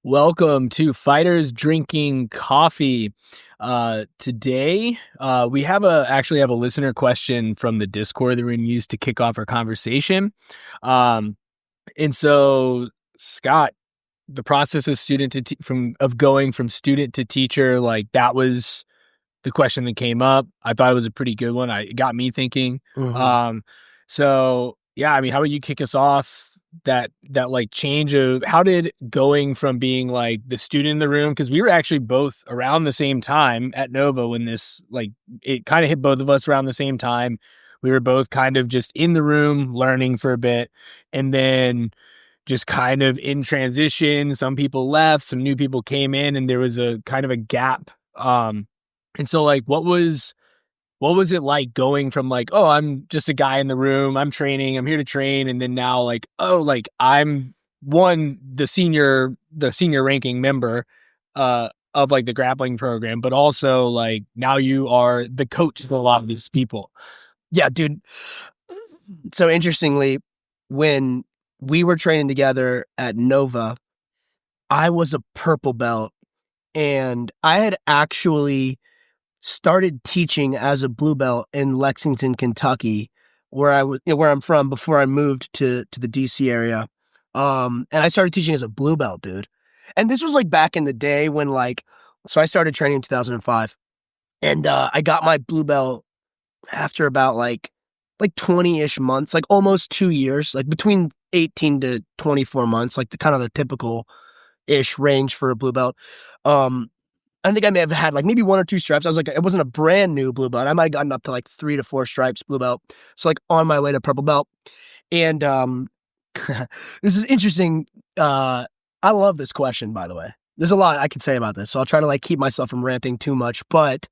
Welcome to Fighters Drinking Coffee. Today, we actually have a listener question from the Discord that we're going to use to kick off our conversation. And so, Scott, the process of going from student to teacher, like that was the question that came up. I thought it was a pretty good one. It got me thinking. So yeah, I mean, how would you kick us off? That like change of how did going from being like the student in the room, because we were actually both around the same time at Nova when this, like, it kind of hit both of us around the same time. We were both kind of just in the room learning for a bit, and then just kind of in transition. Some people left, some new people came in, and there was a kind of a gap. And so like what was it like going from like, oh, I'm just a guy in the room, I'm training, I'm here to train, and then now like, oh, like I'm the senior ranking member of like the grappling program, but also like now you are the coach of a lot of these people. Yeah, dude. So interestingly, when we were training together at Nova, I was a purple belt, and I had actually started teaching as a blue belt in Lexington, Kentucky, where I'm from, before I moved to the DC area. And I started teaching as a blue belt, dude. And this was like back in the day when so I started training in 2005, and I got my blue belt after about like 20-ish months, like almost 2 years, like between 18 to 24 months, like the kind of the typical ish range for a blue belt. I think I may have had like maybe 1 or 2 stripes. I was like, it wasn't a brand new blue belt. I might have gotten up to like 3 to 4 stripes blue belt. So like on my way to purple belt. And this is interesting. I love this question, by the way. There's a lot I could say about this, so I'll try to like keep myself from ranting too much, but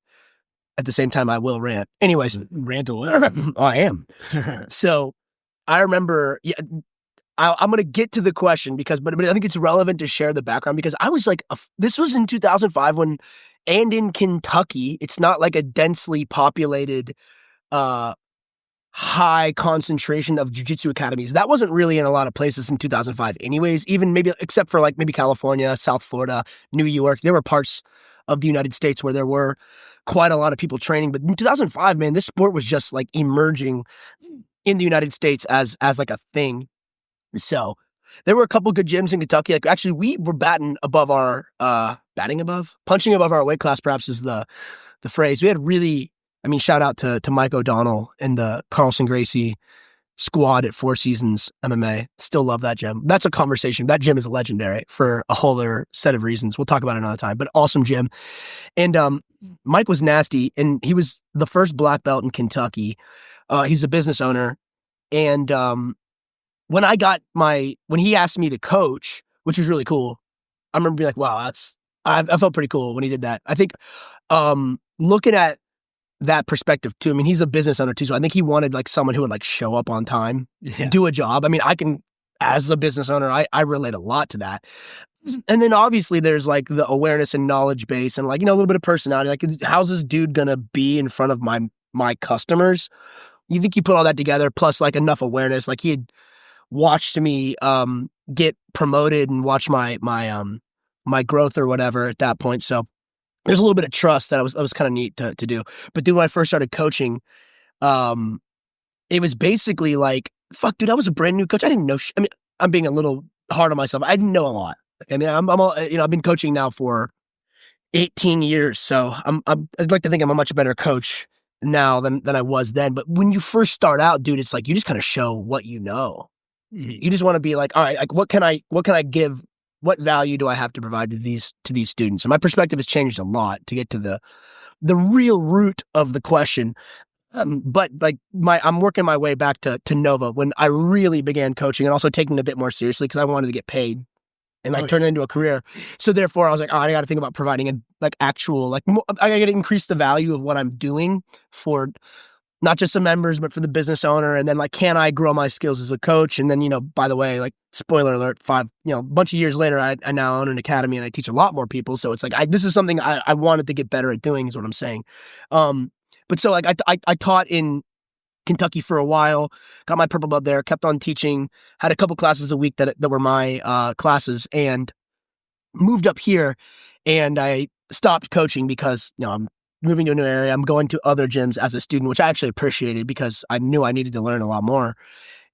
at the same time I will rant. Anyways, Rant away. I am. So I remember, I'm going to get to the question but I think it's relevant to share the background, because I was like, this was in 2005 and in Kentucky, it's not like a densely populated, high concentration of jiu-jitsu academies. That wasn't really in a lot of places in 2005 anyways, even maybe except for like maybe California, South Florida, New York. There were parts of the United States where there were quite a lot of people training. But in 2005, man, this sport was just like emerging in the United States as like a thing. So there were a couple good gyms in Kentucky. Like actually, we were punching above our weight class, perhaps is the phrase. We had really, I mean, shout out to Mike O'Donnell and the Carlson Gracie squad at Four Seasons MMA. Still love that gym. That's a conversation. That gym is legendary for a whole other set of reasons. We'll talk about it another time, but awesome gym. And Mike was nasty, and he was the first black belt in Kentucky. He's a business owner. And when he asked me to coach, which was really cool, I remember being like, wow, I felt pretty cool when he did that. I think looking at that perspective too, I mean, he's a business owner too, so I think he wanted like someone who would like show up on time, do a job. I mean, as a business owner, I relate a lot to that. And then obviously there's like the awareness and knowledge base and like, a little bit of personality. Like, how's this dude gonna be in front of my customers? You think you put all that together, plus like enough awareness, like he had watched me get promoted and watch my growth or whatever at that point. So there's a little bit of trust that was kind of neat to do. But dude, when I first started coaching, it was basically like, fuck, dude, I was a brand new coach. I didn't know. I mean, I'm being a little hard on myself. I didn't know a lot. I mean, I've been coaching now for 18 years, so I'd like to think I'm a much better coach now than I was then. But when you first start out, dude, it's like you just kind of show what you know. You just want to be like, all right, like what can I give? What value do I have to provide to these students? And my perspective has changed a lot to get to the real root of the question. But like I'm working my way back to Nova when I really began coaching and also taking it a bit more seriously because I wanted to get paid and like turn it into a career. So therefore I was like, all right, I got to think about providing a like actual, like I got to increase the value of what I'm doing for not just the members, but for the business owner. And then like, can I grow my skills as a coach? And then, by the way, like spoiler alert, a bunch of years later, I now own an academy and I teach a lot more people. So it's like, this is something I wanted to get better at doing is what I'm saying. But so like I taught in Kentucky for a while, got my purple belt there, kept on teaching, had a couple classes a week that were my classes. And moved up here and I stopped coaching because, I'm moving to a new area. I'm going to other gyms as a student, which I actually appreciated because I knew I needed to learn a lot more.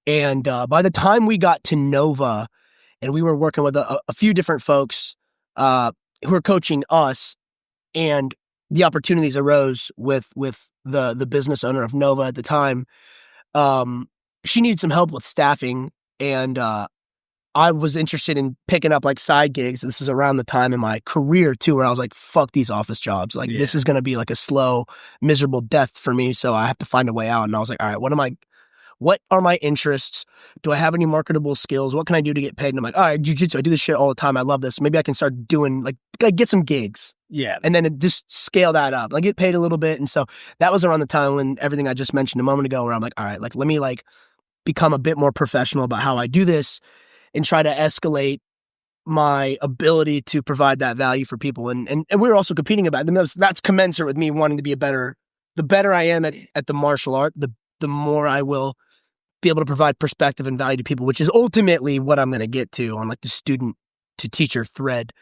And by the time we got to Nova and we were working with a few different folks who were coaching us, and the opportunities arose with the business owner of Nova at the time. She needed some help with staffing, and I was interested in picking up like side gigs. This was around the time in my career too, where I was like, fuck these office jobs. Like this is going to be like a slow, miserable death for me. So I have to find a way out. And I was like, all right, what are my interests? Do I have any marketable skills? What can I do to get paid? And I'm like, all right, jiu-jitsu, I do this shit all the time. I love this. Maybe I can start doing like get some gigs. Yeah. And then just scale that up. Like get paid a little bit. And so that was around the time when everything I just mentioned a moment ago, where I'm like, all right, like let me like become a bit more professional about how I do this and try to escalate my ability to provide that value for people. And we were also competing about it. That's commensurate with me wanting to be the better I am at the martial art, the more I will be able to provide perspective and value to people, which is ultimately what I'm going to get to on like the student to teacher thread.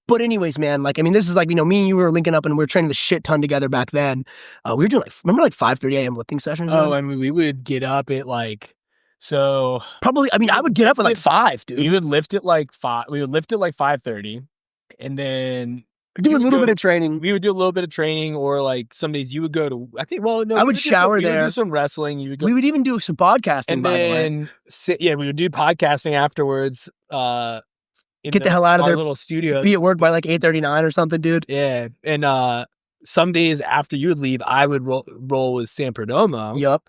But anyways, man, like, I mean, this is like, me and you were linking up and we were training the shit ton together back then. We were doing remember 5:30 a.m. lifting sessions? Oh, I mean, we would get up at probably, I mean, I would get up at like 5, dude. We would lift at like 5. We would lift at like 5:30, and then do a little bit of training. We would do a little bit of training, or like some days you would go to. I think. Well, no, I would shower there. We would do some wrestling. You would go. We would even do some podcasting. And by then the way. we would do podcasting afterwards. Get the hell out of our there. Little studio. Be at work by like 8:39 or something, dude. Yeah, and some days after you would leave, I would roll with Sam Perdomo. Yup.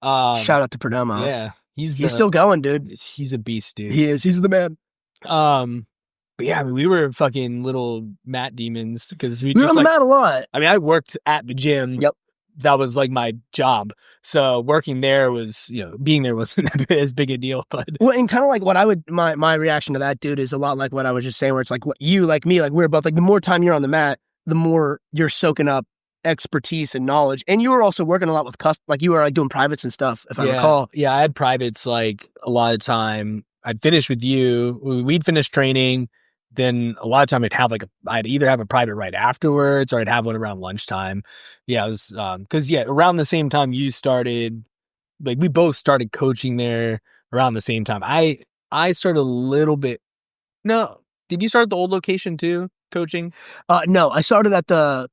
Shout out to Perdomo. Yeah. He's still going, dude. He's a beast, dude. He is. He's the man. But yeah, I mean, we were fucking little mat demons because we were just on the mat a lot. I mean, I worked at the gym. Yep. That was like my job. So working there was, being there wasn't as big a deal. But well, and kind of like what I would, my reaction to that, dude, is a lot like what I was just saying, where it's like you, like me, like we're both like the more time you're on the mat, the more you're soaking up expertise and knowledge. And you were also working a lot with like you were like doing privates and stuff, if I recall. Yeah, I had privates like a lot of time. I'd finish with you. We'd finish training. Then a lot of time I'd either have a private right afterwards, or I'd have one around lunchtime. Yeah, it was because around the same time you started, like we both started coaching there around the same time. I started a little bit. No, did you start at the old location too, coaching? No, I started at the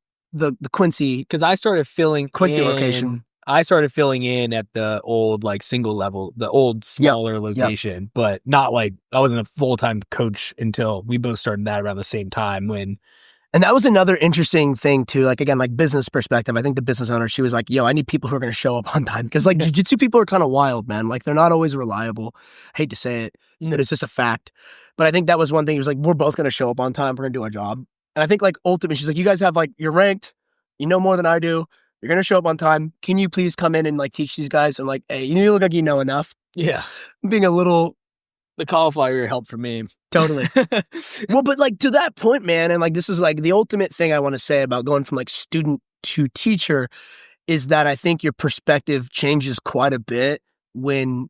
Quincy, because I started filling Quincy location. I started filling in at the old like single level, the old smaller location, but not like I wasn't a full-time coach until we both started that around the same time and that was another interesting thing too. Like again, like business perspective, I think the business owner, she was like, yo, I need people who are going to show up on time. Cause like jiu-jitsu people are kind of wild, man. Like they're not always reliable. I hate to say it, that it's just a fact. But I think that was one thing. He was like, we're both going to show up on time. We're going to do our job. And I think like ultimately she's like, you guys have like, you're ranked, you know more than I do. You're going to show up on time. Can you please come in and like teach these guys? I'm like, hey, you look like you know enough. Yeah. Being a little. The cauliflower helped for me. Totally. Well, but like to that point, man, and like this is like the ultimate thing I want to say about going from like student to teacher is that I think your perspective changes quite a bit when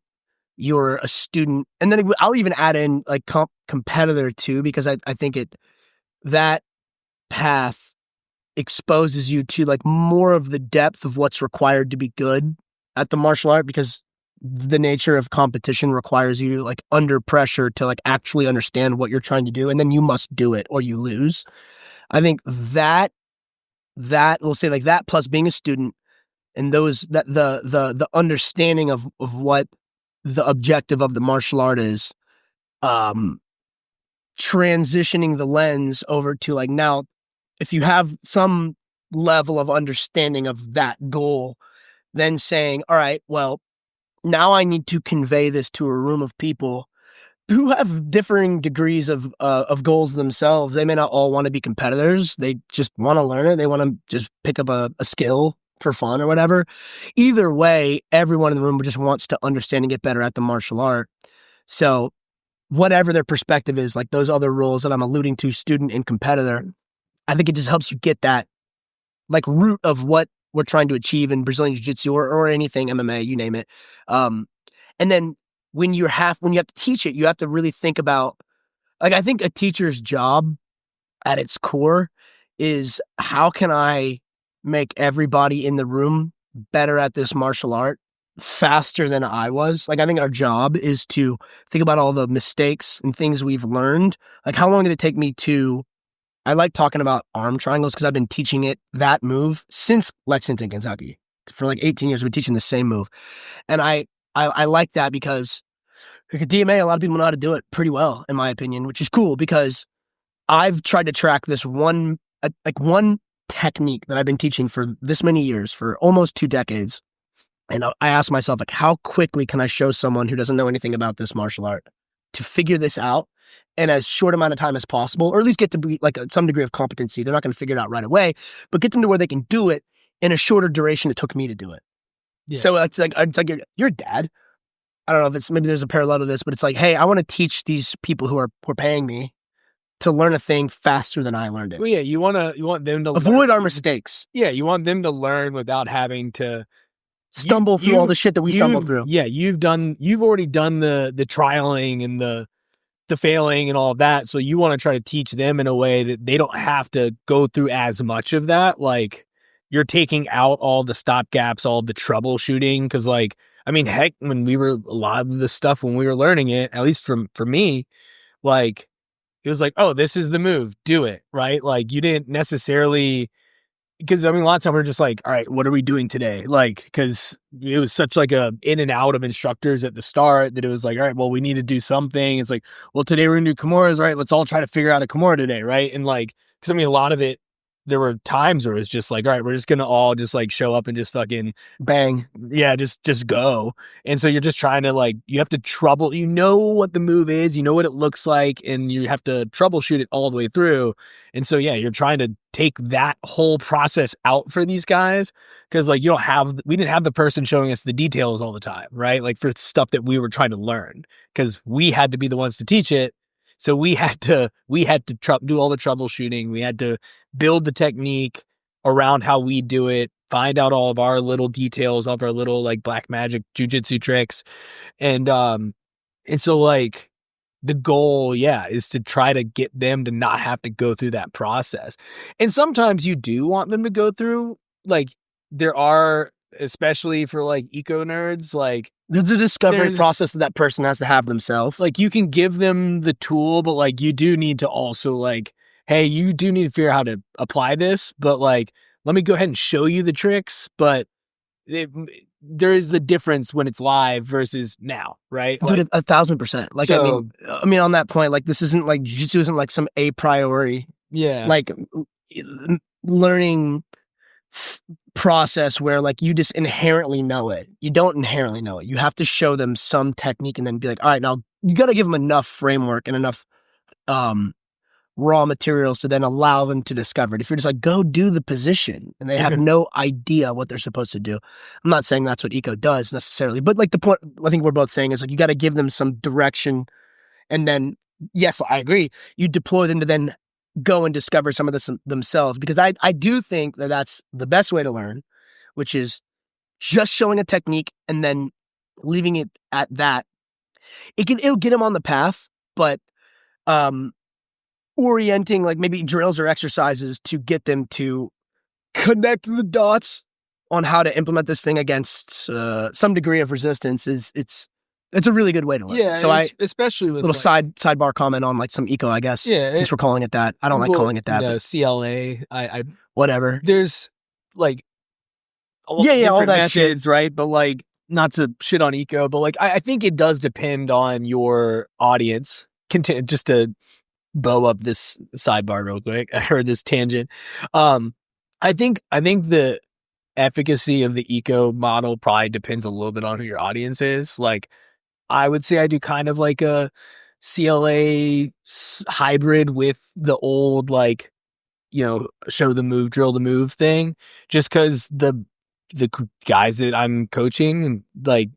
you're a student. And then I'll even add in like competitor too, because I think that path exposes you to like more of the depth of what's required to be good at the martial art, because the nature of competition requires you like under pressure to like actually understand what you're trying to do, and then you must do it or you lose. I think that we'll say like that plus being a student and the understanding of what the objective of the martial art is, transitioning the lens over to like now, if you have some level of understanding of that goal, then saying, all right, well, now I need to convey this to a room of people who have differing degrees of goals themselves. They may not all want to be competitors. They just want to learn it. They want to just pick up a skill for fun or whatever. Either way, everyone in the room just wants to understand and get better at the martial art. So whatever their perspective is, like those other roles that I'm alluding to, student and competitor, I think it just helps you get that like root of what we're trying to achieve in Brazilian Jiu-Jitsu or anything, MMA, you name it. And then when you have to teach it, you have to really think about, like, I think a teacher's job at its core is how can I make everybody in the room better at this martial art faster than I was? Like, I think our job is to think about all the mistakes and things we've learned. Like, how long did it take me to, I like talking about arm triangles because I've been teaching that move since Lexington, Kentucky. For like 18 years, we've been teaching the same move. And I like that because like a DMA, a lot of people know how to do it pretty well, in my opinion, which is cool because I've tried to track this one technique that I've been teaching for this many years, for almost 2 decades. And I asked myself, like, how quickly can I show someone who doesn't know anything about this martial art to figure this out in as short amount of time as possible, or at least get to be like some degree of competency. They're not going to figure it out right away, but get them to where they can do it in a shorter duration it took me to do it. Yeah. So it's like your dad. I don't know if it's, maybe there's a parallel to this, but it's like, hey, I want to teach these people who are paying me to learn a thing faster than I learned it. Well, yeah, you want them to avoid our mistakes. Yeah, you want them to learn without having to stumble through all the shit that we stumble through. Yeah, you've already done the trialing and the failing and all of that. So you want to try to teach them in a way that they don't have to go through as much of that. Like, you're taking out all the stop gaps, all the troubleshooting. Cause like, I mean, heck, a lot of the stuff when we were learning it, at least for me, like, it was like, oh, this is the move, do it, right? Like, you didn't necessarily, because I mean, a lot of times we're just like, all right, what are we doing today? Like, because it was such like a in and out of instructors at the start that it was like, all right, well, we need to do something. It's like, well, today we're gonna do Kimuras, right? Let's all try to figure out a Kimura today, right? And like, because I mean, a lot of it, there were times where it was just like, all right, we're just gonna all just like show up and just fucking bang, yeah, just go. And so you're just trying to like, you have to you know what the move is, you know what it looks like, and you have to troubleshoot it all the way through. And so yeah, you're trying to take that whole process out for these guys because like we didn't have the person showing us the details all the time, right? Like for stuff that we were trying to learn because we had to be the ones to teach it. So we had to do all the troubleshooting. We had to build the technique around how we do it, find out all of our little details, all of our little like black magic jiu-jitsu tricks. And so like the goal, yeah, is to try to get them to not have to go through that process. And sometimes you do want them to go through, like there are, especially for like eco nerds, like there's a discovery process that person has to have themselves. Like you can give them the tool, but like you do need to also like, hey, you do need to figure out how to apply this, but like, let me go ahead and show you the tricks. But there is the difference when it's live versus now, right? Dude, like, 1,000%. Like, so, I mean, on that point, like this isn't like jiu-jitsu isn't like some a priori, like learning process where like you just inherently know it. You don't inherently know it. You have to show them some technique and then be like, all right, now you got to give them enough framework and enough raw materials to then allow them to discover it. If you're just like, go do the position and they have no idea what they're supposed to do. I'm not saying that's what eco does necessarily, but like the point I think we're both saying is like, you got to give them some direction. And then, yes, I agree. You deploy them to then go and discover some of this themselves, because I do think that that's the best way to learn, which is just showing a technique and then leaving it at that. It'll get them on the path, but orienting like maybe drills or exercises to get them to connect the dots on how to implement this thing against some degree of resistance it's a really good way to learn. Yeah, so especially with little sidebar comment on like some eco, I guess. Yeah, since we're calling it that, I don't like calling it that. No, CLA, I whatever. There's like all that methods, shit, right? But like, not to shit on eco, but like I think it does depend on your audience. Just to bow up this sidebar real quick, I heard this tangent. I think the efficacy of the eco model probably depends a little bit on who your audience is. Like, I would say I do kind of like a CLA hybrid with the old, like, show the move, drill the move thing, just because the guys that I'm coaching and like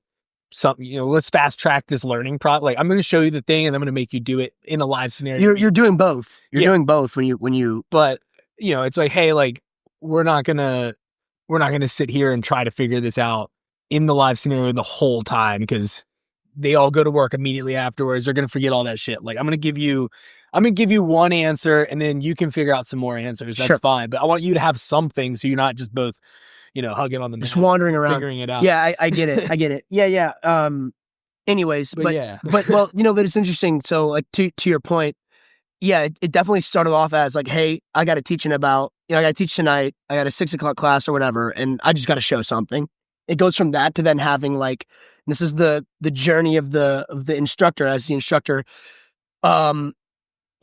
something, let's fast track this learning like I'm going to show you the thing and I'm going to make you do it in a live scenario. You're doing both. You're doing both when you, but it's like, hey, like we're not going to sit here and try to figure this out in the live scenario the whole time, because they all go to work immediately afterwards. They're going to forget all that shit. Like, I'm going to give you I'm going to give you one answer and then you can figure out some more answers. That's Sure. fine. But I want you to have something so you're not just both, hugging on the Just mat, wandering around. figuring it out. Yeah, I get it. I get it. Yeah. Anyways, but it's interesting. So like to your point, yeah, it definitely started off as like, hey, I got to teach I got to teach tonight. I got a 6:00 class or whatever, and I just got to show something. It goes from that to then having like, this is the journey of the instructor as the instructor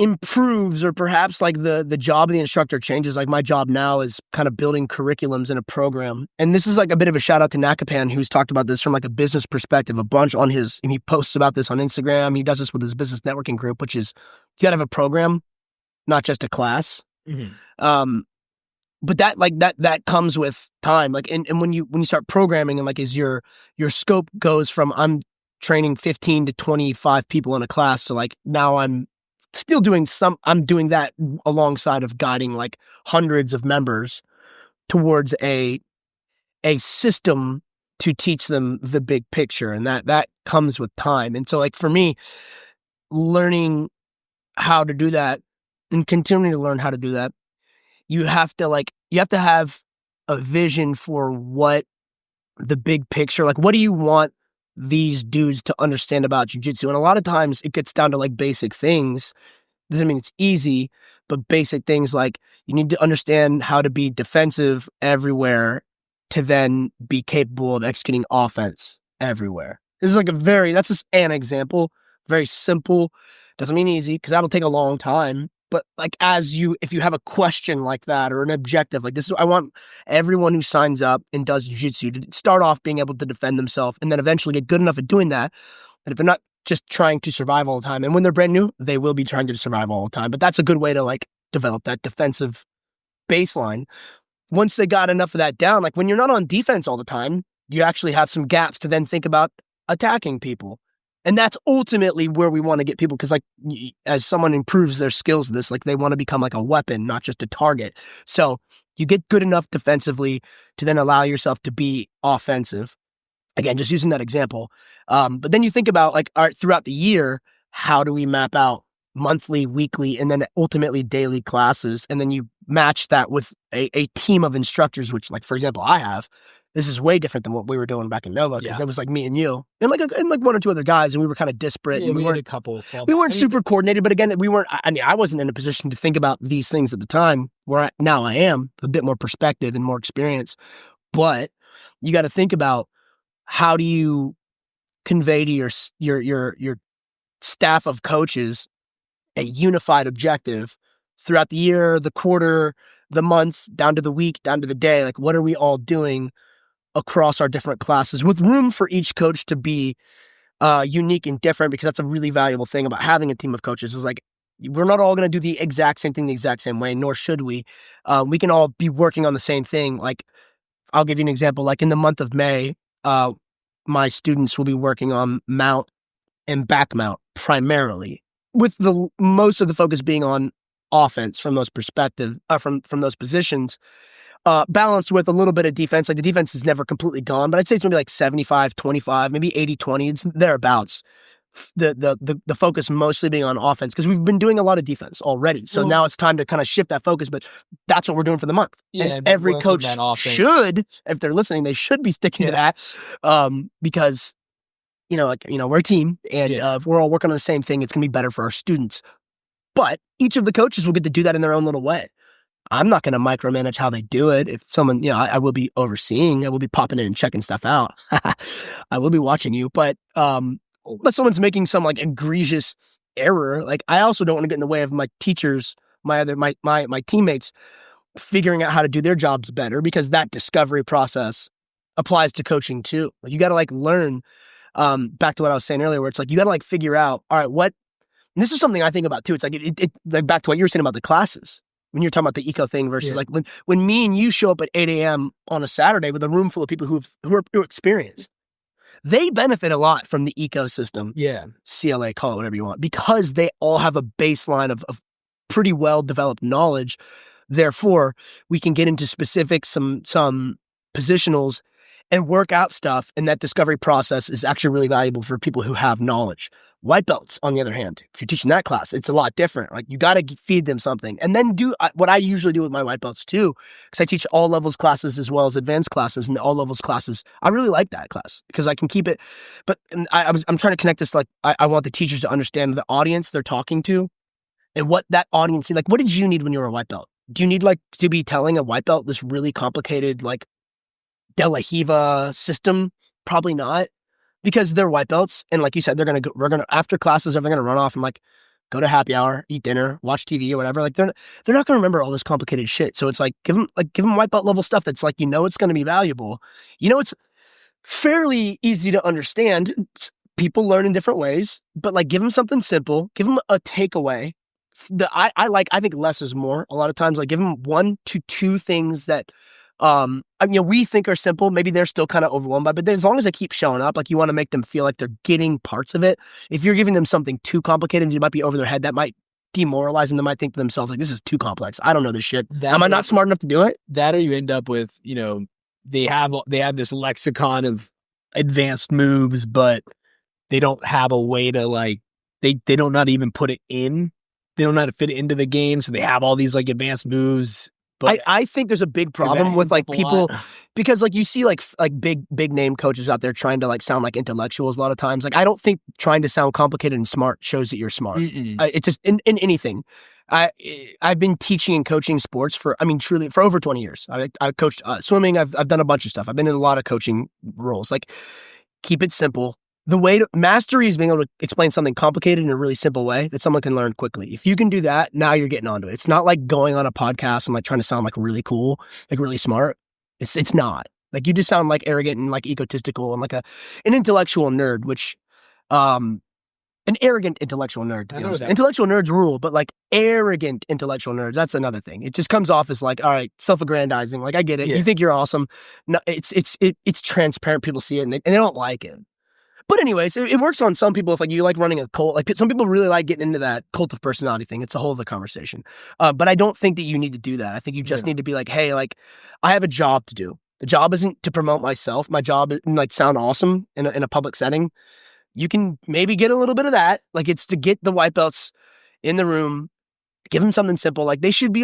improves, or perhaps like the job of the instructor changes. Like my job now is kind of building curriculums in a program. And this is like a bit of a shout out to Nakapan, who's talked about this from like a business perspective, a bunch and he posts about this on Instagram. He does this with his business networking group, which is, you gotta have a program, not just a class. Mm-hmm. But that comes with time. Like, and when you start programming and like, as your scope goes from, I'm training 15 to 25 people in a class to like, now I'm still doing I'm doing that alongside of guiding like hundreds of members towards a system to teach them the big picture. And that comes with time. And so like for me, learning how to do that and continuing to learn how to do that, you have to have a vision for what the big picture, like what do you want these dudes to understand about jiu-jitsu? And a lot of times it gets down to like basic things. Doesn't mean it's easy, but basic things like you need to understand how to be defensive everywhere to then be capable of executing offense everywhere. This is like that's just an example, very simple. Doesn't mean easy because that'll take a long time. But like if you have a question like that or an objective, like this, I want everyone who signs up and does jiu-jitsu to start off being able to defend themselves and then eventually get good enough at doing that. And if they're not just trying to survive all the time, and when they're brand new, they will be trying to survive all the time. But that's a good way to like develop that defensive baseline. Once they got enough of that down, like when you're not on defense all the time, you actually have some gaps to then think about attacking people. And that's ultimately where we want to get people, because like as someone improves their skills, this like they want to become like a weapon, not just a target. So you get good enough defensively to then allow yourself to be offensive. Again, just using that example. But then you think about like, all right, throughout the year, how do we map out monthly, weekly, and then ultimately daily classes? And then you match that with a team of instructors, which like, for example, I have. This is way different than what we were doing back in Nova, because it was like me and you and like one or two other guys, and we were kind of disparate. Yeah, and we weren't a couple. We weren't super coordinated, but again, I wasn't in a position to think about these things at the time. Now I am with a bit more perspective and more experience. But you got to think about, how do you convey to your staff of coaches a unified objective throughout the year, the quarter, the month, down to the week, down to the day? Like, what are we all doing across our different classes with room for each coach to be unique and different? Because that's a really valuable thing about having a team of coaches, is like, we're not all going to do the exact same thing the exact same way, nor should we. We can all be working on the same thing. Like, I'll give you an example. Like in the month of May, my students will be working on mount and back mount primarily, with the most of the focus being on offense from those from those positions, balanced with a little bit of defense. Like the defense is never completely gone, but I'd say it's maybe like 75-25, maybe 80-20. It's thereabouts. The focus mostly being on offense, because we've been doing a lot of defense already. So now it's time to kind of shift that focus, but that's what we're doing for the month. Yeah, and every coach should, if they're listening, they should be sticking to that, because we're a team, and if we're all working on the same thing, it's going to be better for our students. But each of the coaches will get to do that in their own little way. I'm not going to micromanage how they do it. If someone, I will be overseeing, I will be popping in and checking stuff out. I will be watching you, but someone's making some like egregious error, like I also don't want to get in the way of my teachers, my teammates figuring out how to do their jobs better, because that discovery process applies to coaching too. Like you got to like learn, back to what I was saying earlier, where it's like, you got to like figure out, all right, and this is something I think about too. It's like, it like back to what you were saying about the classes, when you're talking about the eco thing versus like when me and you show up at 8 a.m. on a Saturday with a room full of people who are experienced. They benefit a lot from the ecosystem. Yeah. CLA, call it whatever you want, because they all have a baseline of pretty well developed knowledge. Therefore, we can get into specifics, some positionals, and work out stuff. And that discovery process is actually really valuable for people who have knowledge. White belts, on the other hand, if you're teaching that class, it's a lot different. Like, you got to feed them something. And then do what I usually do with my white belts too, because I teach all levels classes as well as advanced classes, and the all levels classes, I really like that class because I can keep it. But I'm trying to connect this, like, I want the teachers to understand the audience they're talking to and what that audience, like, what did you need when you were a white belt? Do you need, like, to be telling a white belt this really complicated, like, De La Hiva system? Probably not. Because they're white belts, and like you said, we're gonna after classes, they're gonna run off and like go to happy hour, eat dinner, watch TV or whatever. Like, they're not gonna remember all this complicated shit. So it's like give them white belt level stuff that's like, it's gonna be valuable. It's fairly easy to understand. People learn in different ways, but like, give them something simple, give them a takeaway. I think less is more. A lot of times, like, give them 1 to 2 things that we think are simple. Maybe they're still kind of overwhelmed by, but as long as they keep showing up, like, you want to make them feel like they're getting parts of it. If you're giving them something too complicated, you might be over their head. That might demoralize them. They might think to themselves, like, this is too complex. I don't know this shit. Am I not smart enough to do it? That, or you end up with, they have this lexicon of advanced moves, but they don't have a way to, like, they don't not even put it in. They don't know how to fit it into the game. So they have all these like advanced moves. But I think there's a big problem with like people, because like you see like big name coaches out there trying to like sound like intellectuals a lot of times. Like, I don't think trying to sound complicated and smart shows that you're smart. It's just in anything. I've been teaching and coaching sports truly for over 20 years. I coached swimming. I've done a bunch of stuff. I've been in a lot of coaching roles. Like, keep it simple. The way to mastery is being able to explain something complicated in a really simple way that someone can learn quickly. If you can do that, now you're getting onto it. It's not like going on a podcast and like trying to sound like really cool, like really smart. It's not. Like, you just sound like arrogant and like egotistical and like an intellectual nerd, which an arrogant intellectual nerd. Intellectual nerds rule, but like arrogant intellectual nerds, that's another thing. It just comes off as like, all right, self-aggrandizing. Like, I get it. Yeah. You think you're awesome. No, it's transparent. People see it and they don't like it. But anyways, it works on some people. If like you like running a cult, like some people really like getting into that cult of personality thing. It's a whole other conversation. But I don't think that you need to do that. I think you just need to be like, hey, like, I have a job to do. The job isn't to promote myself. My job is like sound awesome in a public setting. You can maybe get a little bit of that. Like, it's to get the white belts in the room, give them something simple. Like, they should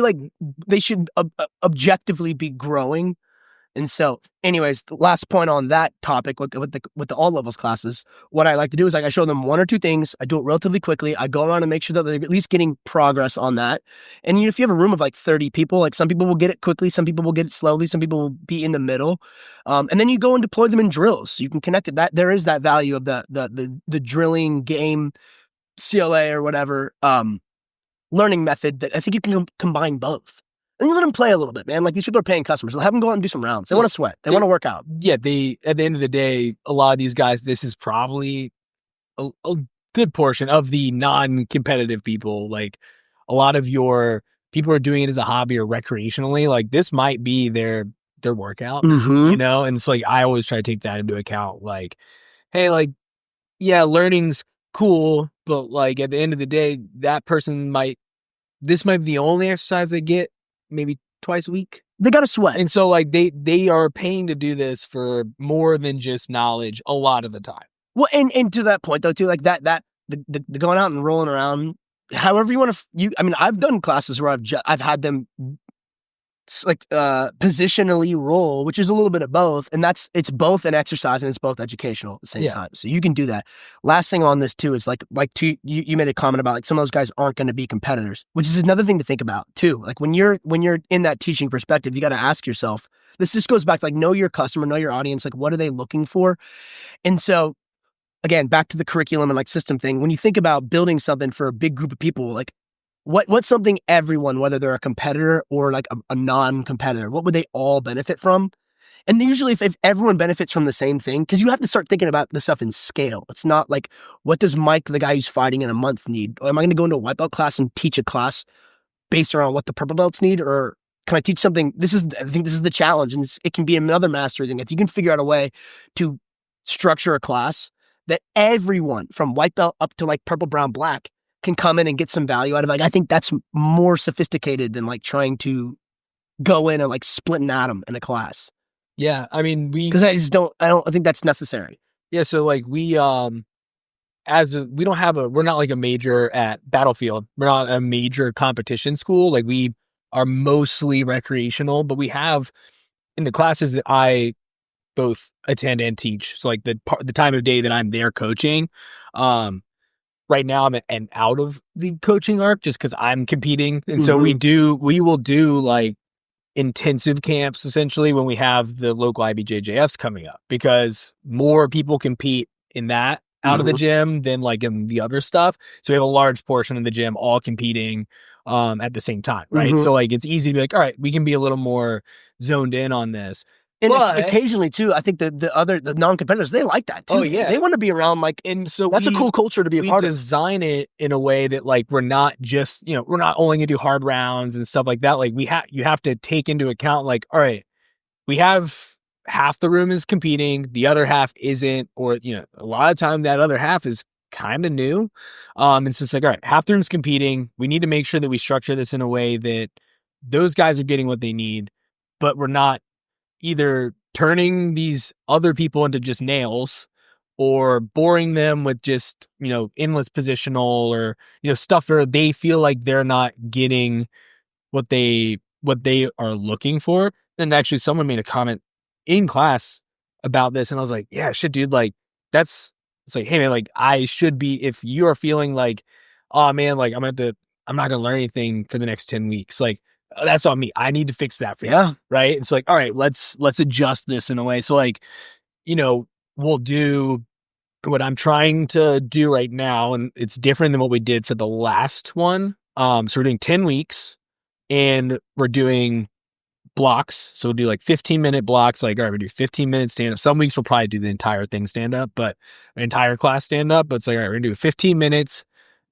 objectively be growing. And so, anyways, the last point on that topic with the all levels classes, what I like to do is like I show them 1 or 2 things. I do it relatively quickly. I go around and make sure that they're at least getting progress on that. And if you have a room of like 30 people, like, some people will get it quickly, some people will get it slowly, some people will be in the middle. And then you go and deploy them in drills. So you can connect it. That there is that value of the drilling game, CLA or whatever learning method that I think you can combine both. And you let them play a little bit, man. Like, these people are paying customers. Let them go out and do some rounds. They want to sweat. They want to work out. Yeah, at the end of the day, a lot of these guys, this is probably a good portion of the non-competitive people. Like, a lot of your people are doing it as a hobby or recreationally. Like, this might be their workout, And it's like, I always try to take that into account. Like, hey, like, yeah, learning's cool, but like, at the end of the day, this might be the only exercise they get. Maybe twice a week. They got to sweat. And so like they are paying to do this for more than just knowledge a lot of the time. Well, and to that point though too, like the going out and rolling around, however you want to, I've done classes where I've had them like positionally roll, which is a little bit of both, and it's both an exercise and it's both educational at the same time. So you can do that. Last thing on this too is you made a comment about like some of those guys aren't going to be competitors, which is another thing to think about too. Like, when you're in that teaching perspective, you got to ask yourself. This just goes back to like, know your customer, know your audience. Like, what are they looking for? And so, again, back to the curriculum and like system thing. When you think about building something for a big group of people, like, what's something everyone, whether they're a competitor or like a non-competitor, what would they all benefit from? And usually if everyone benefits from the same thing, because you have to start thinking about this stuff in scale. It's not like, what does Mike, the guy who's fighting in a month, need? Or am I going to go into a white belt class and teach a class based around what the purple belts need? Or can I teach something? I think this is the challenge, and it can be another mastery thing. If you can figure out a way to structure a class that everyone from white belt up to like purple, brown, black can come in and get some value out of it. Like, I think that's more sophisticated than like trying to go in and like split an atom in a class. Yeah, because I don't think that's necessary. Yeah, so like we we're not like a major at Battlefield. We're not a major competition school. Like we are mostly recreational, but we have in the classes that I both attend and teach. So like the time of day that I'm there coaching, right now I'm and out of the coaching arc just because I'm competing. And so we will do like intensive camps essentially when we have the local IBJJFs coming up because more people compete in that out of the gym than like in the other stuff. So we have a large portion of the gym all competing at the same time, right? So like it's easy to be like, all right, we can be a little more zoned in on this. And occasionally too, I think the non-competitors, they like that too. Oh yeah, they want to be around. Like, and so that's a cool culture to be a part of. We design it in a way that like we're not just we're not only gonna do hard rounds and stuff like that. Like you have to take into account like, all right, we have half the room is competing, the other half isn't, or a lot of time that other half is kind of new. And so it's like, all right, half the room's competing. We need to make sure that we structure this in a way that those guys are getting what they need, but we're not either turning these other people into just nails or boring them with just, endless positional or, stuff where they feel like they're not getting what they are looking for. And actually someone made a comment in class about this and I was like, yeah, shit, dude, like it's like, hey man, like I should be, if you are feeling like, oh man, like I'm not gonna learn anything for the next 10 weeks. Like, that's on me. I need to fix that for you. Right. It's like, all right, let's adjust this in a way. So like, we'll do what I'm trying to do right now. And it's different than what we did for the last one. So we're doing 10 weeks and we're doing blocks. So we'll do like 15-minute blocks. Like, all right, we do 15 minutes stand up. Some weeks we'll probably do the entire thing stand up, but entire class stand up. But it's like, all right, we're gonna do 15 minutes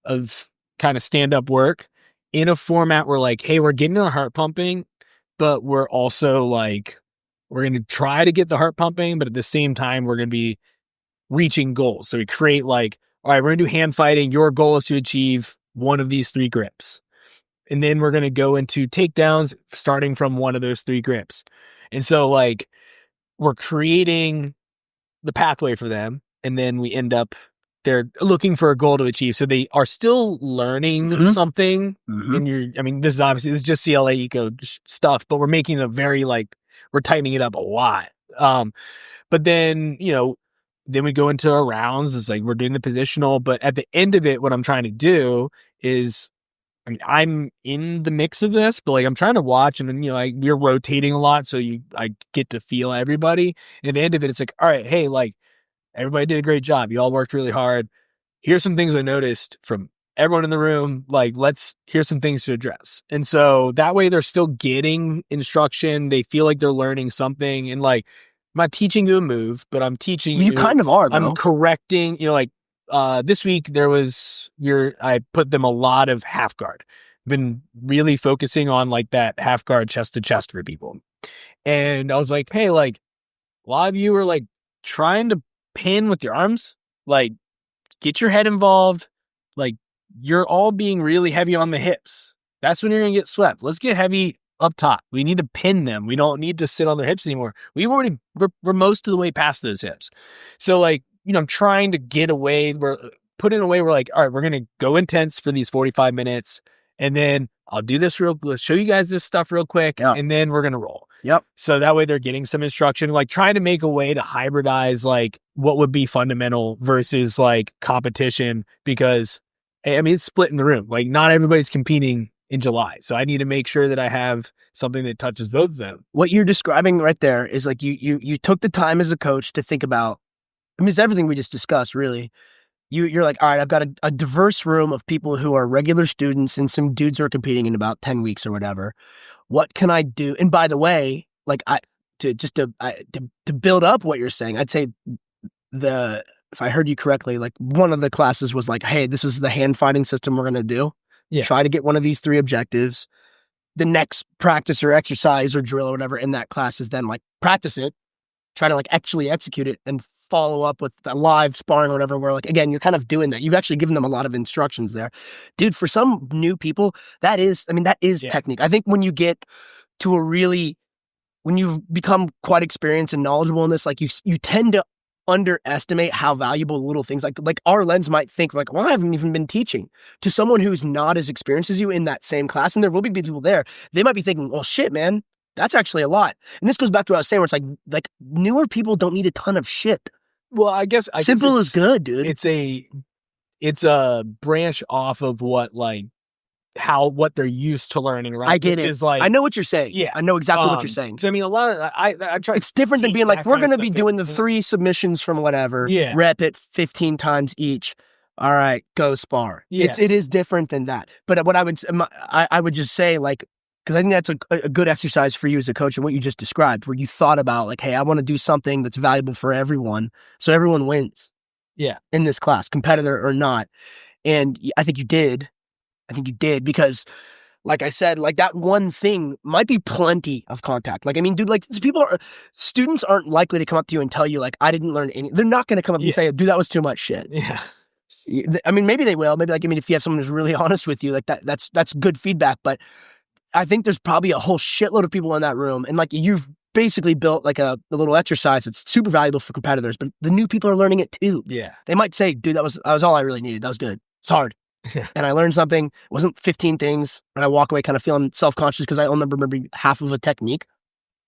of kind of stand up work in a format where like, hey, we're getting our heart pumping, but we're also like, we're going to try to get the heart pumping, but at the same time, we're going to be reaching goals. So we create like, all right, we're going to do hand fighting. Your goal is to achieve one of these 3 grips. And then we're going to go into takedowns starting from one of those 3 grips. And so like, we're creating the pathway for them. And then we end up they're looking for a goal to achieve. So they are still learning something. And this is just CLA eco stuff, but we're making it very like, we're tightening it up a lot. But then, then we go into our rounds. It's like, we're doing the positional, but at the end of it, what I'm trying to do is, I'm in the mix of this, but like, I'm trying to watch and then, like we're rotating a lot. So I get to feel everybody. And at the end of it, it's like, all right, hey, like, everybody did a great job. You all worked really hard. Here's some things I noticed from everyone in the room. Like, here's some things to address. And so that way they're still getting instruction. They feel like they're learning something. And like, I'm not teaching you a move, but I'm teaching you. You kind of are, though. I'm correcting, this week I put them a lot of half guard. Been really focusing on like that half guard chest to chest for people. And I was like, hey, like a lot of you are like trying to pin with your arms, like get your head involved. Like you're all being really heavy on the hips. That's when you're going to get swept. Let's get heavy up top. We need to pin them. We don't need to sit on their hips anymore. We're most of the way past those hips. So like, I'm trying to get away. We're put in a way where like, all right, we're going to go intense for these 45 minutes. And then I'll do this show you guys this stuff real quick. And then we're going to roll. So that way they're getting some instruction, like trying to make a way to hybridize like what would be fundamental versus like competition, because it's split in the room. Like not everybody's competing in July. So I need to make sure that I have something that touches both of them. What you're describing right there is like you took the time as a coach to think about, it's everything we just discussed really. You're like, all right, I've got a diverse room of people who are regular students and some dudes who are competing in about 10 weeks or whatever. What can I do? And by the way, like to build up what you're saying, I'd say if I heard you correctly, like one of the classes was like, hey, this is the hand fighting system we're going to do. Try to get one of these 3 objectives. The next practice or exercise or drill or whatever in that class is then like practice it, try to like actually execute it and follow up with a live sparring or whatever, where like, again, you're kind of doing that. You've actually given them a lot of instructions there. Dude, for some new people, that is technique. I think when you get to when you've become quite experienced and knowledgeable in this, like you tend to underestimate how valuable little things like our lens might think like, well, I haven't even been teaching. To someone who's not as experienced as you in that same class, and there will be people there, they might be thinking, well, shit, man, that's actually a lot. And this goes back to what I was saying, where it's like newer people don't need a ton of shit. Well, I guess simple is good, dude. It's a branch off of what they're used to learning, right? I get it. I know what you're saying. Yeah. I know exactly what you're saying. So I mean, a lot of I try. It's different than being like, we're going to be doing the 3 submissions from whatever. Yeah. Rep it 15 times each. All right, go spar. Yeah. It is different than that. But what I would just say, like, because I think that's a good exercise for you as a coach, and what you just described, where you thought about like, hey, I want to do something that's valuable for everyone, so everyone wins. Yeah. In this class, competitor or not. And I think you did. Because, like I said, like that one thing might be plenty of contact. Like, I mean, dude, like students aren't likely to come up to you and tell you like, I didn't learn any. They're not going to come up and say, dude, that was too much shit. Yeah. I mean, maybe they will. Maybe like, I mean, if you have someone who's really honest with you, like that's good feedback. But I think there's probably a whole shitload of people in that room, and like you've basically built like a little exercise that's super valuable for competitors, but the new people are learning it too. Yeah. They might say, dude, that was all I really needed. That was good. It's hard. And I learned something. It wasn't 15 things. And I walk away kind of feeling self-conscious because I only remember half of a technique.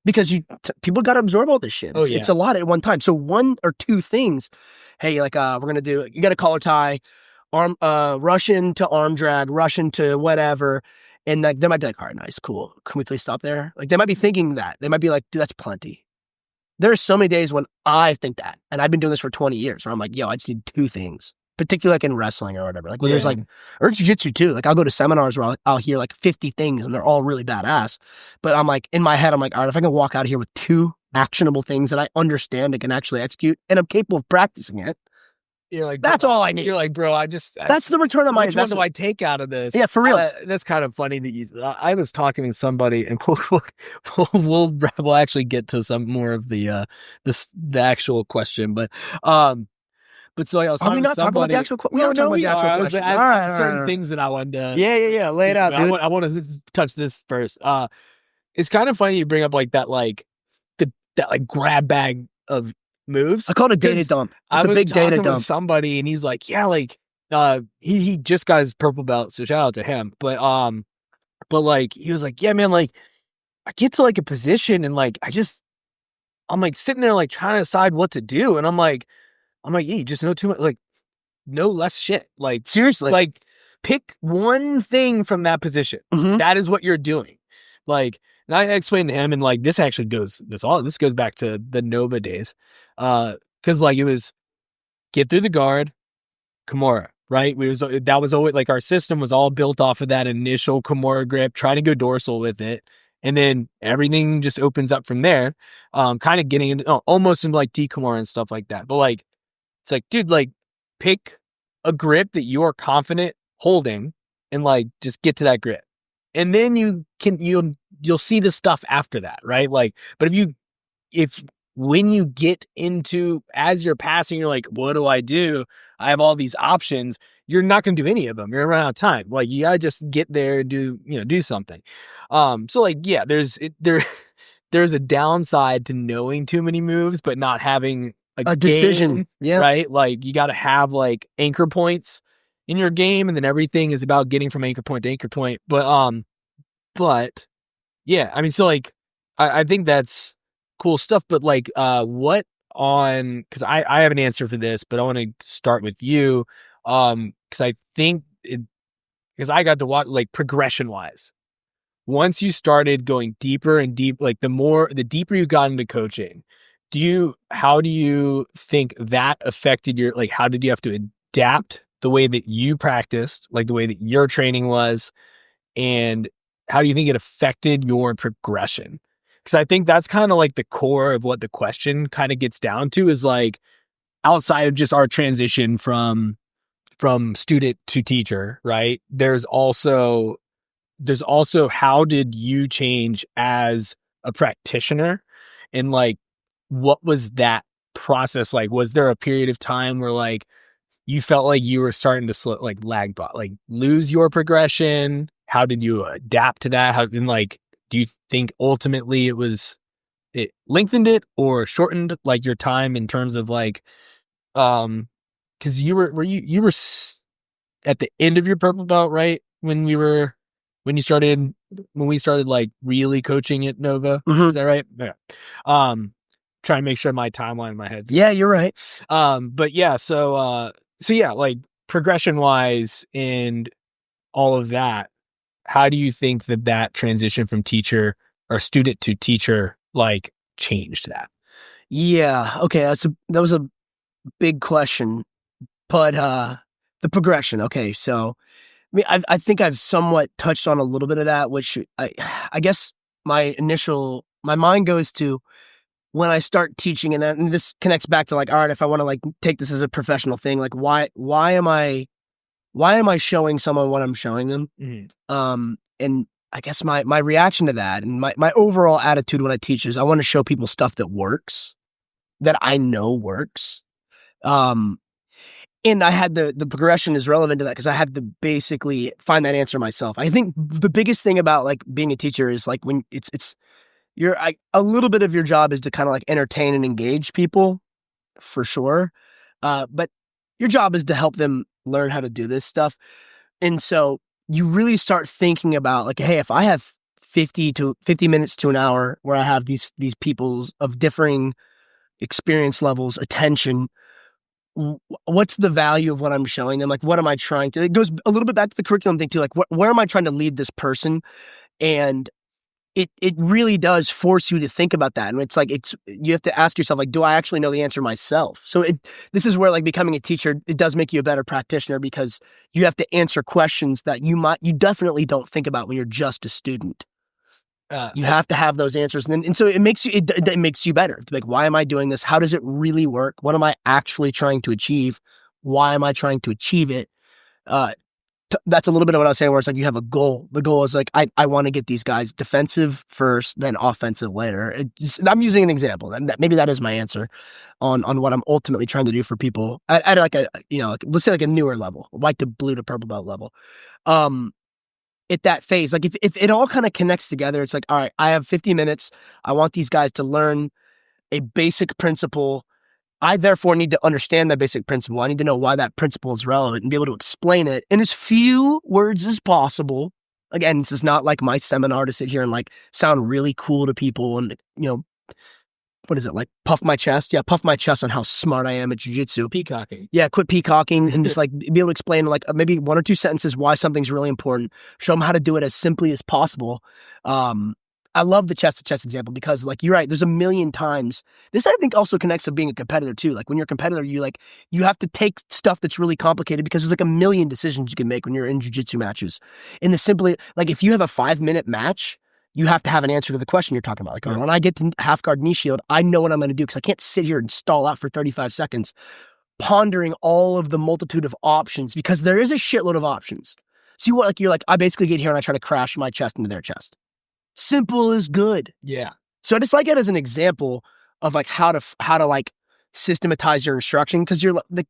Because people got to absorb all this shit. It's a lot at one time. So 1 or 2 things, hey, like we're going to do, you got a collar tie, arm, Russian to arm drag, Russian to whatever. And like, they might be like, all right, nice, cool. Can we please stop there? Like, they might be thinking that. They might be like, dude, that's plenty. There are so many days when I think that. And I've been doing this for 20 years where I'm like, yo, I just need 2 things. Particularly like in wrestling or whatever. Like when there's like, or jiu-jitsu too. Like I'll go to seminars where I'll hear like 50 things and they're all really badass. But I'm like, in my head, I'm like, all right, if I can walk out of here with 2 actionable things that I understand and can actually execute and I'm capable of practicing it, you're like, that's all I need. You're like, bro, that's the return on my investment. What do I take out of this? Yeah, for real. That's kind of funny that I was talking to somebody, and we'll actually get to some more of the actual question, but so I was talking to somebody. Talking about the actual question? We are talking about the actual question. I have certain things that I wanted to... Yeah. Lay it out, dude. I want to touch this first. It's kind of funny you bring up like that, like that like grab bag of moves. I call it a data dump. It's a big data dump. With somebody, and he's like, yeah, like he just got his purple belt, so shout out to him. But like he was like, yeah, man, like I get to like a position, and like I'm like sitting there like trying to decide what to do, and I'm like, yeah, you just know too much, like, know less shit. Like, seriously. Like, pick one thing from that position. Mm-hmm. That is what you're doing. Like, and I explained to him, and like, this goes back to the Nova days. Cause like, it was get through the guard, Kimura, right? That was always like, our system was all built off of that initial Kimura grip, trying to go dorsal with it. And then everything just opens up from there. Kind of getting into, almost into like Kimura and stuff like that. But like, it's like, dude, like pick a grip that you are confident holding and like just get to that grip. And then you'll see the stuff after that, right? Like, but when you get into, as you're passing, you're like, what do? I have all these options. You're not going to do any of them. You're going to run out of time. Like, you got to just get there and do something. So like, yeah, there's a downside to knowing too many moves, but not having a decision, right? Like, you got to have like anchor points in your game, and then everything is about getting from anchor point to anchor point. But yeah, I mean, so like, I think that's cool stuff. But like, because I have an answer for this, but I want to start with you, because I think because I got to watch like progression wise. Once you started going deeper and deep, like the deeper you got into coaching. How do you think that affected your, like, how did you have to adapt the way that you practiced, like the way that your training was, and how do you think it affected your progression? Because I think that's kind of like the core of what the question kind of gets down to, is like, outside of just our transition from student to teacher, right? There's also how did you change as a practitioner, and like, what was that process like? Was there a period of time where like you felt like you were starting to lose your progression? How did you adapt to that? And like, do you think ultimately it was it lengthened it or shortened like your time in terms of like, because you were at the end of your purple belt, right? When we started like really coaching at Nova. Mhm. Is that right? Yeah. Trying to make sure my timeline in my head. Yeah, you're right. But yeah, so yeah, like progression wise and all of that, how do you think that transition from teacher or student to teacher like changed that? Yeah. Okay. That was a big question, but the progression. Okay, so I mean, I think I've somewhat touched on a little bit of that, which I guess my mind goes to when I start teaching, and this connects back to like, all right, if I want to like take this as a professional thing, like why am I showing someone what I'm showing them? Mm-hmm. And I guess my reaction to that and my overall attitude when I teach is I want to show people stuff that works, that I know works. And I had the progression is relevant to that because I had to basically find that answer myself. I think the biggest thing about like being a teacher is like when a little bit of your job is to kind of like entertain and engage people for sure. But your job is to help them learn how to do this stuff. And so you really start thinking about like, hey, if I have 50 minutes to an hour where I have these people of differing experience levels, attention, what's the value of what I'm showing them? Like, what am I trying to, it goes a little bit back to the curriculum thing too. Like, where am I trying to lead this person? And it really does force you to think about that. And it's like, you have to ask yourself, like, do I actually know the answer myself? So this is where like becoming a teacher, it does make you a better practitioner because you have to answer questions that you definitely don't think about when you're just a student. You have to have those answers. And so it makes you better. It's like, why am I doing this? How does it really work? What am I actually trying to achieve? Why am I trying to achieve it? That's a little bit of what I was saying where it's like you have a goal. The goal is like, I want to get these guys defensive first, then offensive later. I'm using an example. And maybe that is my answer on what I'm ultimately trying to do for people at like a, like, let's say like a newer level, white to blue to purple belt level. At that phase, like if it all kind of connects together, it's like, all right, I have 50 minutes. I want these guys to learn a basic principle. I therefore need to understand that basic principle. I need to know why that principle is relevant and be able to explain it in as few words as possible. Again, this is not like my seminar to sit here and like sound really cool to people and, what is it, like puff my chest? Yeah, puff my chest on how smart I am at jiu-jitsu. Peacocking. Yeah, quit peacocking and just like be able to explain like maybe one or two sentences why something's really important. Show them how to do it as simply as possible. I love the chest-to-chest example because like you're right, there's a million times. This I think also connects to being a competitor too. Like when you're a competitor, you have to take stuff that's really complicated because there's like a million decisions you can make when you're in jiu-jitsu matches. And like if you have a 5-minute match, you have to have an answer to the question you're talking about. Like, when I get to half guard knee shield, I know what I'm going to do because I can't sit here and stall out for 35 seconds pondering all of the multitude of options because there is a shitload of options. So you're like, I basically get here and I try to crash my chest into their chest. Simple is good. Yeah. So I just like it as an example of like how to like systematize your instruction because you're like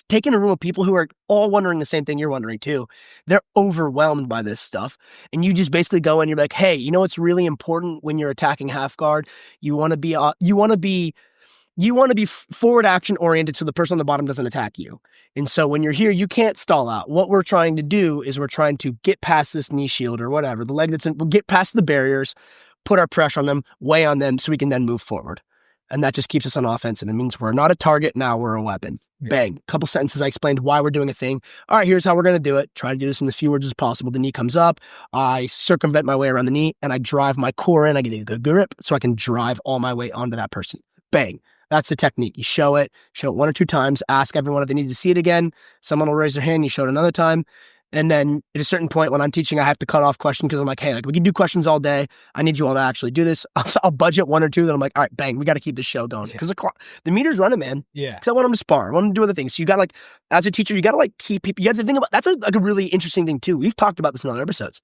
taking a room of people who are all wondering the same thing you're wondering too. They're overwhelmed by this stuff. And you just basically go and you're like, hey, you know what's really important when you're attacking half guard? You want to be forward action oriented so the person on the bottom doesn't attack you. And so when you're here, you can't stall out. What we're trying to do is we're trying to get past this knee shield or whatever, the leg we'll get past the barriers, put our pressure on them, weigh on them so we can then move forward. And that just keeps us on offense. And it means we're not a target. Now we're a weapon. Yeah. Bang. Couple sentences. I explained why we're doing a thing. All right, here's how we're going to do it. Try to do this in as few words as possible. The knee comes up. I circumvent my way around the knee and I drive my core in. I get a good grip so I can drive all my weight onto that person. Bang. That's the technique. You show it one or two times, ask everyone if they need to see it again. Someone will raise their hand. You show it another time. And then at a certain point when I'm teaching, I have to cut off questions because I'm like, hey, like we can do questions all day. I need you all to actually do this. I'll budget one or two. Then I'm like, all right, bang, we got to keep this show going because the meter's running, man. Yeah. Because I want them to spar. I want them to do other things. So you got to like, as a teacher, you got to like keep people. You have to think about, that's a really interesting thing too. We've talked about this in other episodes.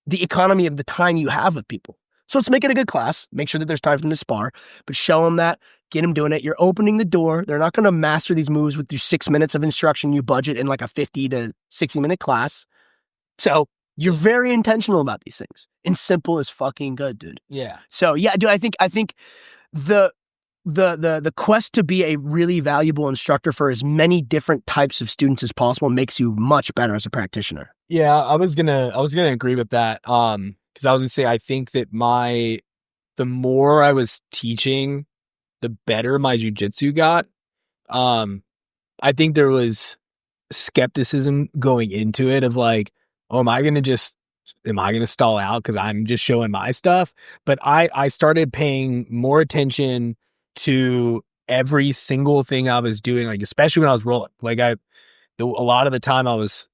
The economy of the time you have with people. So let's make it a good class. Make sure that there's time for them to spar, but show them that, get them doing it. You're opening the door. They're not going to master these moves with your 6 minutes of instruction you budget in like a 50 to 60 minute class. So you're very intentional about these things and simple is fucking good, dude. Yeah. So yeah, dude, I think The quest to be a really valuable instructor for as many different types of students as possible makes you much better as a practitioner. Yeah, I was gonna agree with that. Because I was gonna say I think that the more I was teaching, the better my jujitsu got. I think there was skepticism going into it of like, oh, am I gonna stall out because I'm just showing my stuff? But I started paying more attention to every single thing I was doing, like especially when I was rolling. Like a lot of the time I was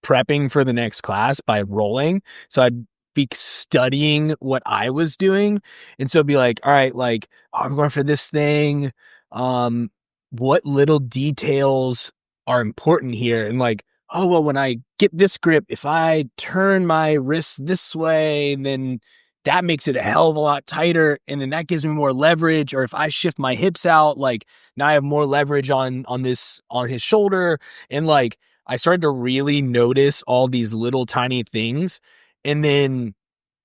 prepping for the next class by rolling. So I'd be studying what I was doing. And so be like, all right, like, oh, I'm going for this thing. What little details are important here? And like, oh, well, when I get this grip, if I turn my wrist this way, then that makes it a hell of a lot tighter. And then that gives me more leverage. Or if I shift my hips out, like now I have more leverage on his shoulder. And like, I started to really notice all these little tiny things. And then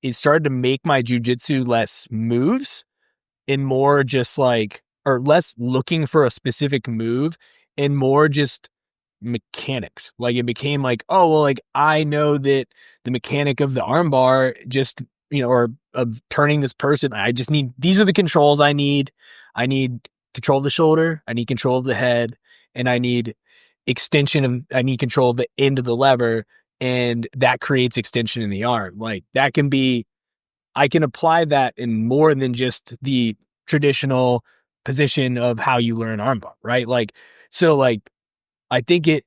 it started to make my jujitsu less moves and more just like, or less looking for a specific move and more just mechanics. Like it became like, oh, well, like I know that the mechanic of the armbar just, or of turning this person, I just need, these are the controls I need. I need control of the shoulder. I need control of the head, and I need I need control of the end of the lever, and that creates extension in the arm. Like that can be, I can apply that in more than just the traditional position of how you learn armbar, right? Like, so like, I think it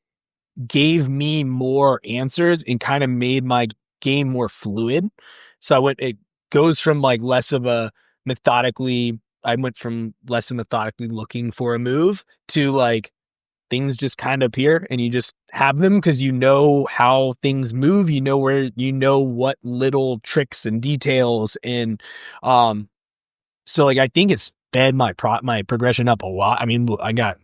gave me more answers and kind of made my game more fluid. So it goes from like I went from less methodically looking for a move to like, things just kind of appear and you just have them because you know how things move, you know what little tricks and details. And so like I think it's sped my progression up a lot. I mean, I got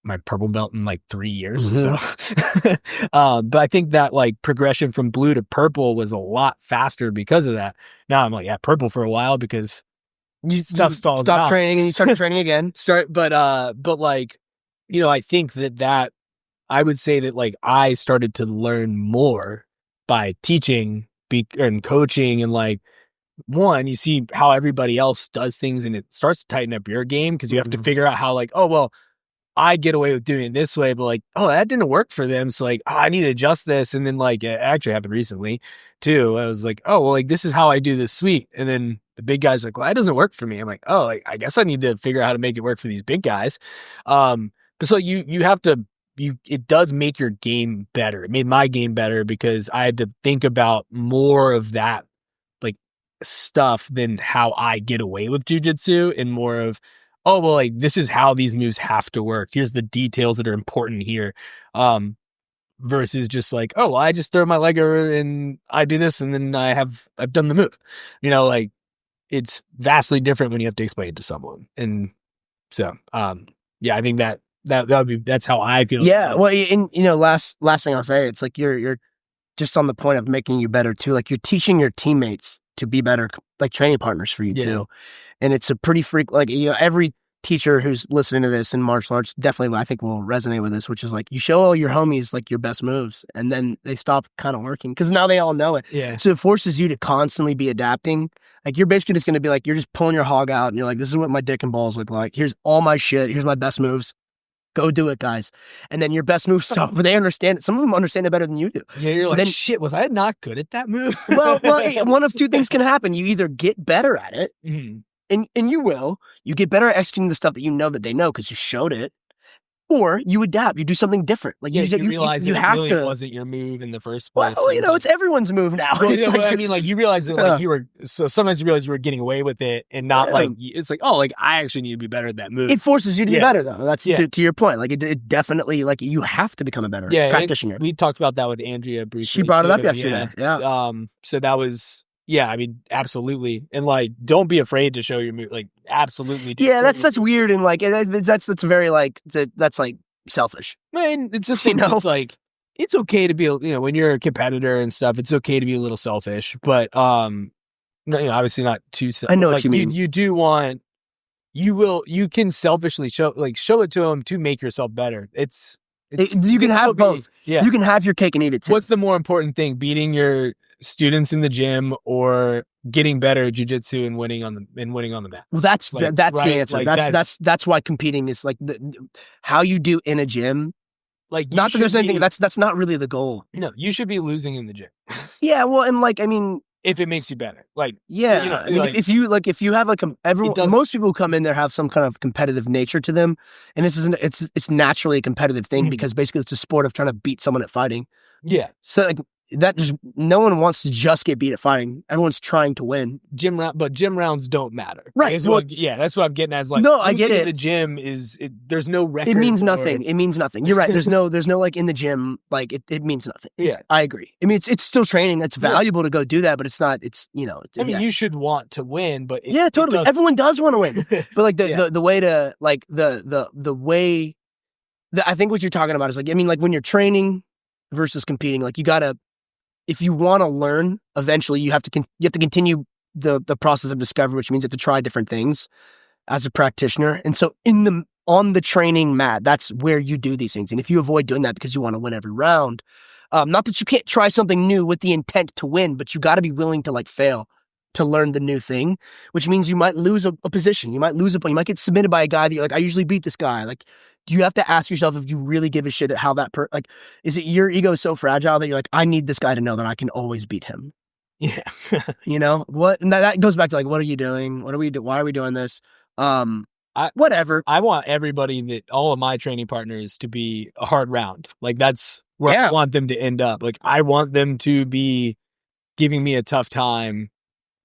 my purple belt in like 3 years. Mm-hmm. So but I think that like progression from blue to purple was a lot faster because of that. Now I'm like purple for a while because stuff stalls Stop out. training and you start training again. But like, I think that I would say that like I started to learn more by teaching and coaching, and like, one, you see how everybody else does things and it starts to tighten up your game because you have to figure out how like, oh, well, I get away with doing it this way, but like, oh, that didn't work for them. So like, I need to adjust this. And then like, it actually happened recently too. I was like, oh, well, like this is how I do this sweep. And then the big guy's like, well, that doesn't work for me. I'm like, oh, like, I guess I need to figure out how to make it work for these big guys. But so you have to, it does make your game better. It made my game better because I had to think about more of that like stuff than how I get away with jujitsu, and more of, oh, well, like this is how these moves have to work. Here's the details that are important here. Versus just like, oh, well, I just throw my leg over and I do this and then I've done the move. Like it's vastly different when you have to explain it to someone. And so, yeah, I think that's how I feel. Yeah. Well, and last thing I'll say, it's like you're just on the point of making you better too. Like you're teaching your teammates to be better, like training partners for you too. And it's a pretty like, every teacher who's listening to this in martial arts definitely, I think, will resonate with this, which is like you show all your homies like your best moves and then they stop kind of working because now they all know it. Yeah. So it forces you to constantly be adapting. Like you're basically just going to be like, you're just pulling your hog out and you're like, this is what my dick and balls look like. Here's all my shit. Here's my best moves. Go do it, guys. And then your best moves stop, but they understand it. Some of them understand it better than you do. Yeah, you're so like, shit, was I not good at that move? well, one of two things can happen. You either get better at it, mm-hmm. and you get better at executing the stuff that you know that they know because you showed it, or you adapt. You do something different. Like you realize you have really to. Wasn't your move in the first place. Well, it's everyone's move now. Well, I mean, like you realize that like you were. So sometimes you realize you were getting away with it, and not like it's like, oh, like I actually need to be better at that move. It forces you to be better, though. That's to your point. Like it definitely, like you have to become a better practitioner. We talked about that with Andrea briefly. She brought it up yesterday. Yeah. So that was. Yeah, I mean, absolutely, and like, don't be afraid to show your move. Like, absolutely. Yeah, that's weird, and like that's very like that's like selfish. Man, it's just it's like it's okay to be when you're a competitor and stuff. It's okay to be a little selfish, but obviously not too. I know what you mean. You do want you can selfishly show it to them to make yourself better. You can have both. Yeah. You can have your cake and eat it too. What's the more important thing, beating your students in the gym or getting better at jiu-jitsu and winning on the mat? Well, that's Like, the right? answer. Like, that's why competing is like how you do in a gym. Like, not that there's anything that's not really the goal. No, you should be losing in the gym. Yeah, well, and like, I mean, if it makes you better, like, yeah, you know, I mean, if you have like most people who come in there have some kind of competitive nature to them, and this isn't it's naturally a competitive thing because basically it's a sport of trying to beat someone at fighting. Yeah, so like that just no one wants to just get beat at fighting. Everyone's trying to win. But gym rounds don't matter, right? Well, that's what I'm getting at. Is like, no, I get it. The gym there's no record. It means nothing. It means nothing. You're right. There's no like in the gym, like it means nothing. Yeah, I agree. I mean, it's still training. It's valuable to go do that, but it's not. It's I mean, you should want to win, but totally. Everyone does want to win, but like the way to like the way that I think what you're talking about is like, I mean, like when you're training versus competing, like you gotta. If you want to learn, eventually you have to continue the process of discovery, which means you have to try different things as a practitioner. And so on the training mat, that's where you do these things. And if you avoid doing that because you want to win every round, not that you can't try something new with the intent to win, but you got to be willing to like fail to learn the new thing, which means you might lose a position. You might lose a point. You might get submitted by a guy that you're like, I usually beat this guy. Like, you have to ask yourself if you really give a shit at how that like, is it your ego so fragile that you're like, I need this guy to know that I can always beat him? Yeah. You know what? And that goes back to like, what are you doing? What are we why are we doing this? Whatever. I want all of my training partners to be a hard round. Like, that's where I want them to end up. Like, I want them to be giving me a tough time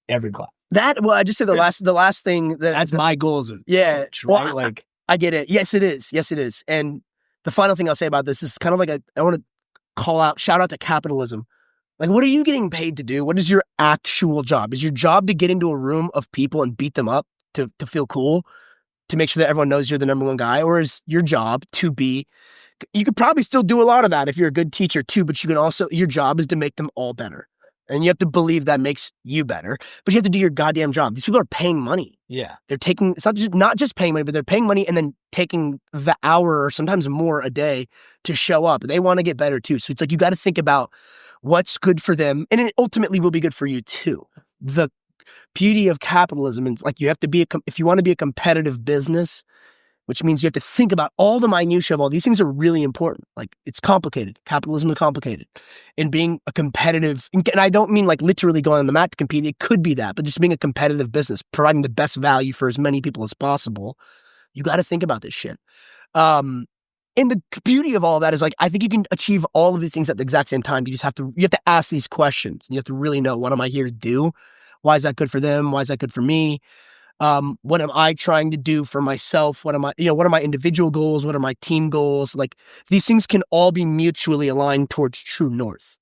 every class. I just said the last thing that's my goal as a coach, right? Well, like, I get it. Yes, it is. Yes, it is. And the final thing I'll say about this is kind of like I want to shout out to capitalism. Like, what are you getting paid to do? What is your actual job? Is your job to get into a room of people and beat them up to feel cool, to make sure that everyone knows you're the number one guy? Or is your job to be, you could probably still do a lot of that if you're a good teacher too, but you can also, your job is to make them all better. And you have to believe that makes you better, but you have to do your goddamn job. These people are paying money. Yeah. They're taking, it's not just paying money, but they're paying money and then taking the hour or sometimes more a day to show up. They want to get better too. So it's like, you got to think about what's good for them. And it ultimately will be good for you too. The beauty of capitalism is like, you have to be, if you want to be a competitive business, which means you have to think about all the minutiae of all these things are really important. Like, it's complicated. Capitalism is complicated. And being a competitive, and I don't mean like literally going on the mat to compete. It could be that, but just being a competitive business, providing the best value for as many people as possible. You got to think about this shit. And the beauty of all that is like, I think you can achieve all of these things at the exact same time. You have to ask these questions. You have to really know, what am I here to do? Why is that good for them? Why is that good for me? What am I trying to do for myself? What are my individual goals? What are my team goals? Like, these things can all be mutually aligned towards true north.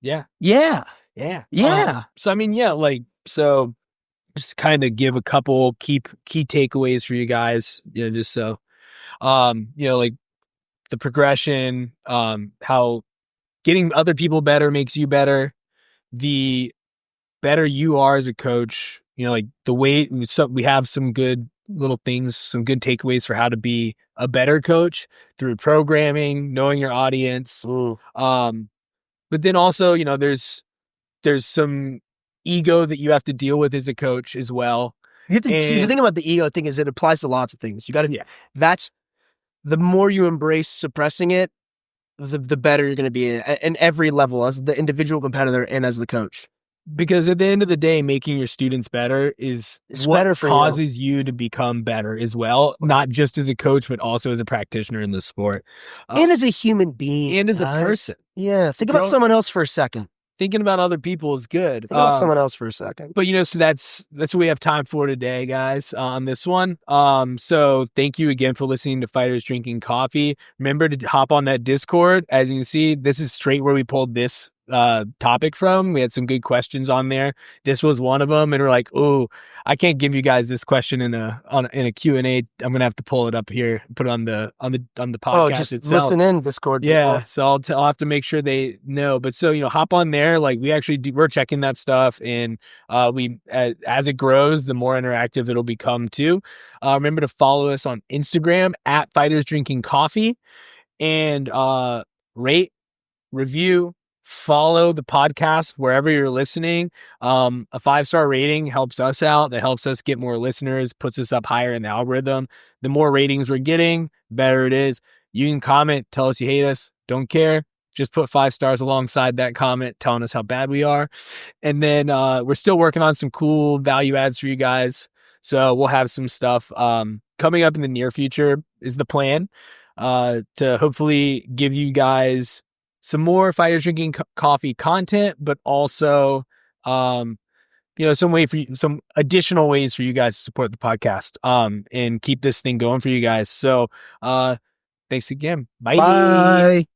Yeah. Yeah. Yeah. Yeah. So, I mean, so just kind of give a couple key takeaways for you guys, just so, like the progression, how getting other people better makes you better. The better you are as a coach, like the way, so we have some good little things, some good takeaways for how to be a better coach through programming, knowing your audience. But then also, there's some ego that you have to deal with as a coach as well. You have to see, the thing about the ego thing is it applies to lots of things. You got to, that's the more you embrace suppressing it, the better you're going to be in every level as the individual competitor and as the coach. Because at the end of the day, making your students better is what causes you to become better as well, not just as a coach, but also as a practitioner in the sport. And as a human being. And as a person. Yeah. Think about someone else for a second. Thinking about other people is good. Think about someone else for a second. But, so that's what we have time for today, guys, on this one. So thank you again for listening to Fighters Drinking Coffee. Remember to hop on that Discord. As you can see, this is straight where we pulled this topic from. We had some good questions on there. This was one of them, and we're like, oh, I can't give you guys this question in a Q&A. I'm gonna have to pull it up here, put it on the podcast just itself. listen in, Discord. Yeah, People. so I'll have to make sure they know. But so, hop on there. Like, we're checking that stuff, and as it grows, the more interactive it'll become too. Remember to follow us on Instagram at Fighters Drinking Coffee, and rate, review, follow the podcast wherever you're listening. A 5-star rating helps us out. That helps us get more listeners, puts us up higher in the algorithm. The more ratings we're getting, better it is. You can comment, tell us you hate us, don't care. Just put 5 stars alongside that comment telling us how bad we are. And then we're still working on some cool value adds for you guys. So we'll have some stuff coming up in the near future is the plan, to hopefully give you guys some more Fighters Drinking Coffee content, but also, some additional ways for you guys to support the podcast, and keep this thing going for you guys. So, thanks again. Bye. Bye.